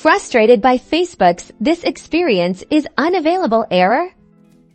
Frustrated by Facebook's "This experience is unavailable" error?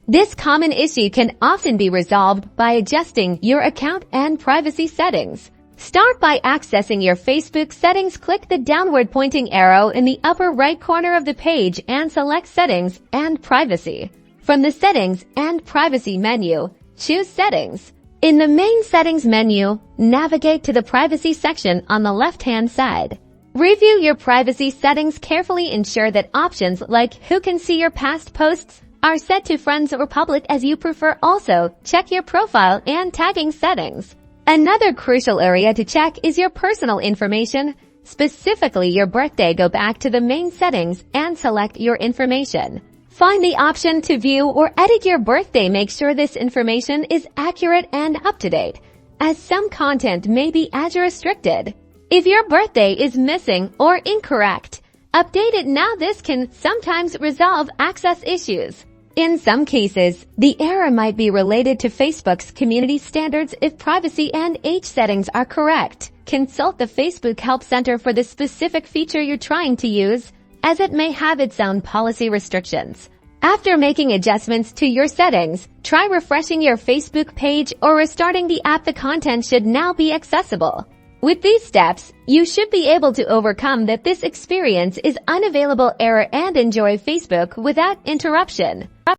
This common issue can often be resolved by adjusting your account and privacy settings. Start by accessing your Facebook settings. Click the downward pointing arrow in the upper right corner of the page and select Settings and Privacy. From the Settings and Privacy menu, choose Settings. In the main Settings menu, navigate to the Privacy section on the left-hand side. Review your privacy settings carefully. Ensure that options like "Who can see your past posts" are set to friends or public as you prefer. Also, check your profile and tagging settings. Another crucial area to check is your personal information, specifically your birthday. Go back to the main settings and select your information. Find the option to view or edit your birthday. Make sure this information is accurate and up-to-date, as some content may be age restricted. If your birthday is missing or incorrect, update it now. This can sometimes resolve access issues. In some cases, the error might be related to Facebook's community standards. If privacy and age settings are correct, consult the Facebook Help Center for the specific feature you're trying to use, as it may have its own policy restrictions. After making adjustments to your settings, try refreshing your Facebook page or restarting the app. The content should now be accessible. With these steps, you should be able to overcome the "This experience is unavailable" error and enjoy Facebook without interruption.